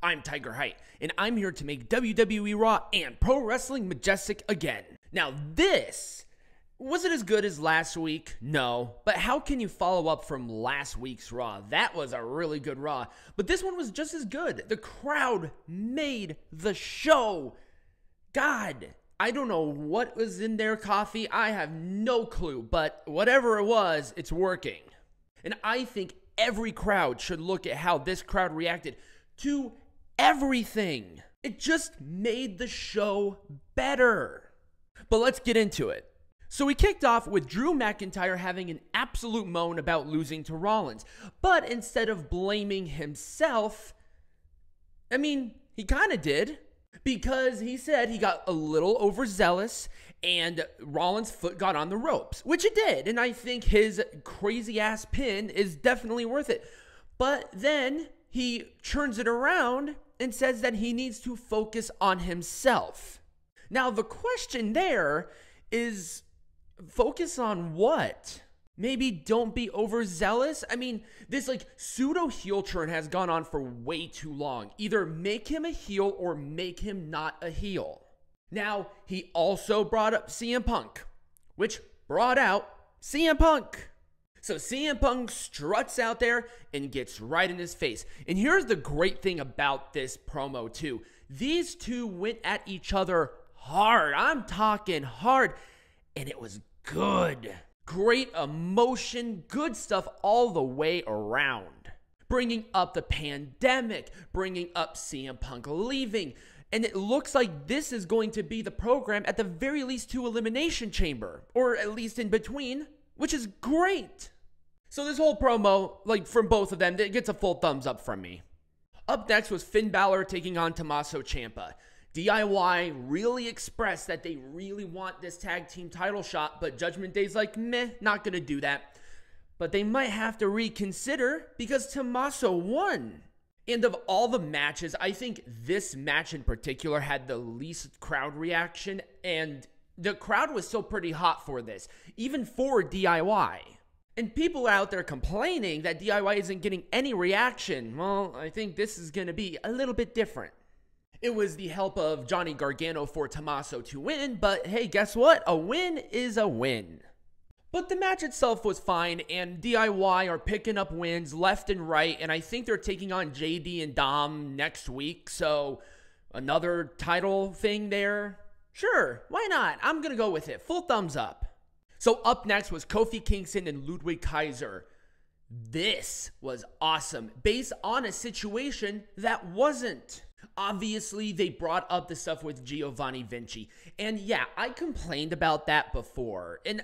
I'm Tigerhite, and I'm here to make WWE Raw and Pro Wrestling Majestic again. Now this, was it as good as last week? No, but how can you follow up from last week's Raw? That was a really good Raw, but this one was just as good. The crowd made the show. God, I don't know what was in there, Kofi. I have no clue, but whatever it was, it's working. And I think every crowd should look at how this crowd reacted to everything. It just made the show better. But let's get into it. So we kicked off with Drew McIntyre having an absolute moan about losing to Rollins. But instead of blaming himself, he kind of did. Because he said he got a little overzealous and Rollins' foot got on the ropes, which it did. And I think his crazy ass pin is definitely worth it. But then he turns it around and says that he needs to focus on himself. Now the question there is, focus on what? Maybe don't be overzealous? This pseudo heel turn has gone on for way too long. Either make him a heel or make him not a heel. Now, he also brought up CM Punk, which brought out CM Punk. So CM Punk struts out there and gets right in his face. And here's the great thing about this promo too. These two went at each other hard. I'm talking hard. And it was good. Great emotion, good stuff all the way around. Bringing up the pandemic, bringing up CM Punk leaving. And it looks like this is going to be the program at the very least to Elimination Chamber. Or at least in between, which is great. So this whole promo, from both of them, it gets a full thumbs up from me. Up next was Finn Balor taking on Tommaso Ciampa. DIY really expressed that they really want this tag team title shot, but Judgment Day's like, meh, not gonna do that. But they might have to reconsider because Tommaso won. And of all the matches, I think this match in particular had the least crowd reaction, and the crowd was still pretty hot for this, even for DIY. And people out there complaining that DIY isn't getting any reaction. Well, I think this is gonna be a little bit different. It was the help of Johnny Gargano for Tommaso to win, but hey, guess what? A win is a win. But the match itself was fine, and DIY are picking up wins left and right, and I think they're taking on JD and Dom next week, so another title thing there. Sure, why not? I'm gonna go with it. Full thumbs up. So up next was Kofi Kingston and Ludwig Kaiser. This was awesome, based on a situation that wasn't. Obviously, they brought up the stuff with Giovanni Vinci. And yeah, I complained about that before. And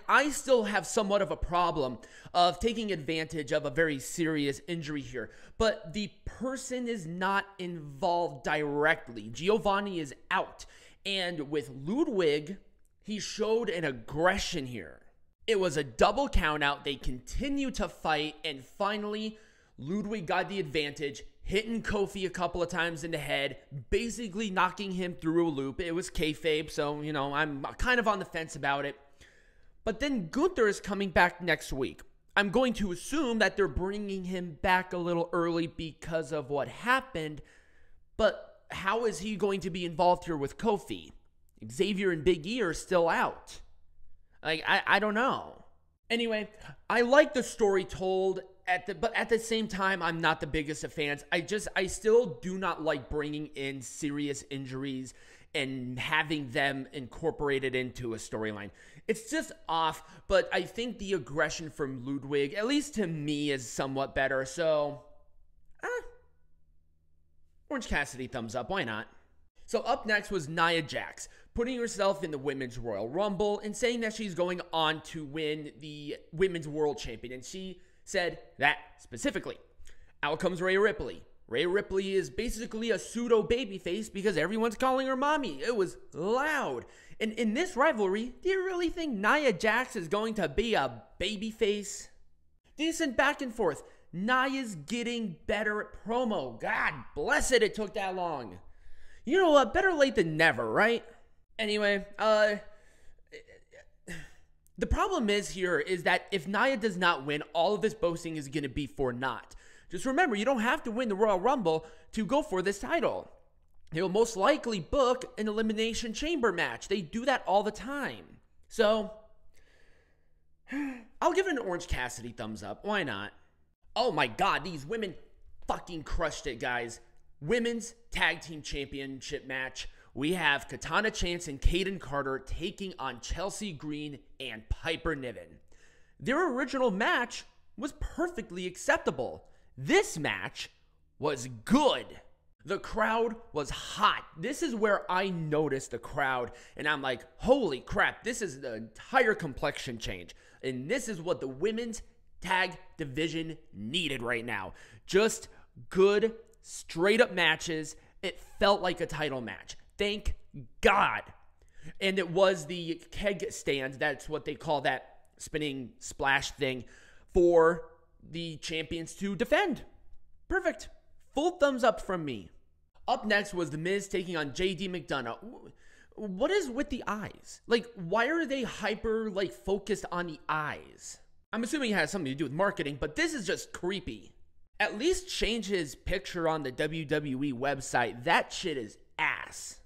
I still have somewhat of a problem of taking advantage of a very serious injury here. But the person is not involved directly. Giovanni is out. And with Ludwig, he showed an aggression here. It was a double countout. They continued to fight. And finally, Ludwig got the advantage, hitting Kofi a couple of times in the head, basically knocking him through a loop. It was kayfabe, so, I'm kind of on the fence about it. But then Gunther is coming back next week. I'm going to assume that they're bringing him back a little early because of what happened, but how is he going to be involved here with Kofi? Xavier and Big E are still out. I don't know. Anyway, I like the story told, but at the same time, I'm not the biggest of fans. I still do not like bringing in serious injuries and having them incorporated into a storyline. It's just off, but I think the aggression from Ludwig, at least to me, is somewhat better. So, Orange Cassidy thumbs up. Why not? So up next was Nia Jax, putting herself in the Women's Royal Rumble and saying that she's going on to win the Women's World Champion. And she said that specifically. Out comes Rhea Ripley. Rhea Ripley is basically a pseudo babyface because everyone's calling her mommy. It was loud. And in this rivalry, do you really think Nia Jax is going to be a babyface? Decent back and forth. Nia's getting better at promo. God bless it took that long. You know what? Better late than never, right? Anyway, the problem is that if Nia does not win, all of this boasting is going to be for naught. Just remember, you don't have to win the Royal Rumble to go for this title. They will most likely book an Elimination Chamber match. They do that all the time. So, I'll give it an Orange Cassidy thumbs up. Why not? Oh my god, these women fucking crushed it, guys. Women's Tag Team Championship match. We have Katana Chance and Kayden Carter taking on Chelsea Green and Piper Niven. Their original match was perfectly acceptable. This match was good. The crowd was hot. This is where I noticed the crowd, and I'm like, holy crap, this is the entire complexion change. And this is what the women's tag division needed right now. Just good, straight up matches. It felt like a title match. Thank God. And it was the keg stand, that's what they call that spinning splash thing, for the champions to defend. Perfect. Full thumbs up from me. Up next was The Miz taking on JD McDonagh. What is with the eyes? Like, why are they hyper, focused on the eyes? I'm assuming it has something to do with marketing, but this is just creepy. At least change his picture on the WWE website. That shit is ass.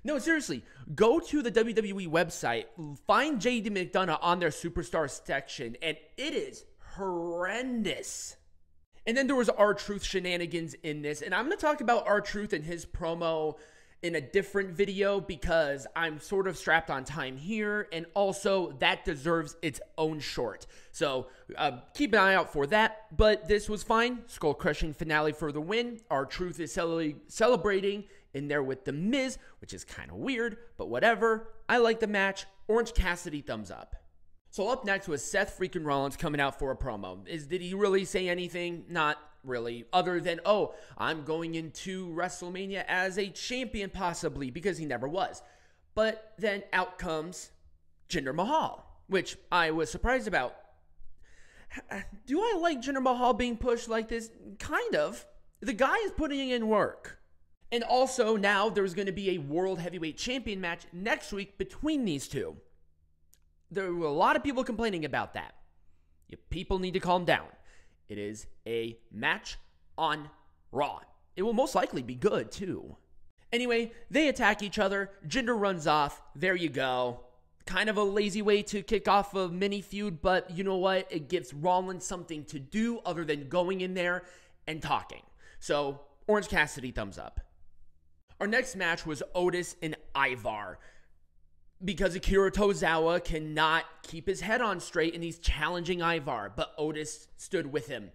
No, seriously, go to the WWE website, find JD McDonagh on their superstar section, and it is horrendous. And then there was R-Truth shenanigans in this, and I'm going to talk about R-Truth and his promo in a different video because I'm sort of strapped on time here, and also that deserves its own short. So keep an eye out for that, but this was fine. Skull-crushing finale for the win. R-Truth is celebrating in there with The Miz, which is kind of weird, but whatever. I like the match. Orange Cassidy thumbs up. So up next was Seth freaking Rollins coming out for a promo. Did he really say anything? Not really. Other than, oh, I'm going into WrestleMania as a champion possibly, because he never was. But then out comes Jinder Mahal, which I was surprised about. Do I like Jinder Mahal being pushed like this? Kind of. The guy is putting in work. And also now there's going to be a World Heavyweight Champion match next week between these two. There were a lot of people complaining about that. People need to calm down. It is a match on Raw. It will most likely be good, too. Anyway, they attack each other. Jinder runs off. There you go. Kind of a lazy way to kick off a mini feud, but you know what? It gives Rollins something to do other than going in there and talking. So, Orange Cassidy thumbs up. Our next match was Otis and Ivar, because Akira Tozawa cannot keep his head on straight and he's challenging Ivar, but Otis stood with him.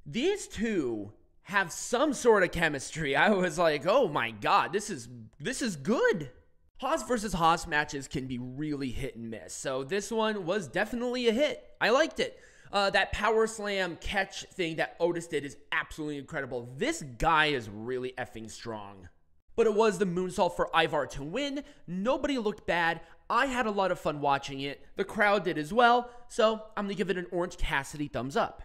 These two have some sort of chemistry. I was like, oh my god, this is good. Haas versus Haas matches can be really hit and miss, so this one was definitely a hit. I liked it. That power slam catch thing that Otis did is absolutely incredible. This guy is really effing strong. But it was the moonsault for Ivar to win. Nobody looked bad. I had a lot of fun watching it. The crowd did as well. So I'm going to give it an Orange Cassidy thumbs up.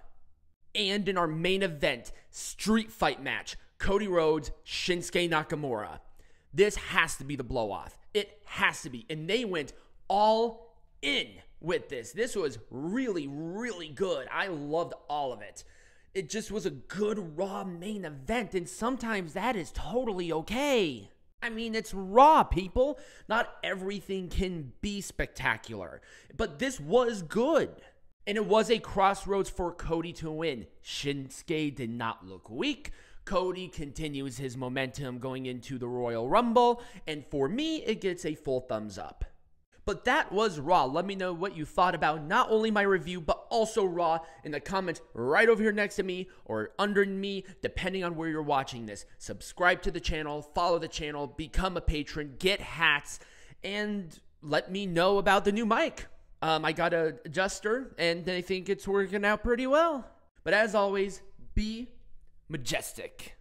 And in our main event, street fight match, Cody Rhodes, Shinsuke Nakamura. This has to be the blow-off. It has to be. And they went all in with this. This was really, really good. I loved all of it. It just was a good Raw main event, and sometimes that is totally okay. I mean, it's Raw, people. Not everything can be spectacular, but this was good. And it was a crossroads for Cody to win. Shinsuke did not look weak. Cody continues his momentum going into the Royal Rumble, and for me, it gets a full thumbs up. But that was Raw. Let me know what you thought about not only my review, but also Raw in the comments right over here next to me or under me, depending on where you're watching this. Subscribe to the channel, follow the channel, become a patron, get hats, and let me know about the new mic. I got an adjuster, and I think it's working out pretty well. But as always, be majestic.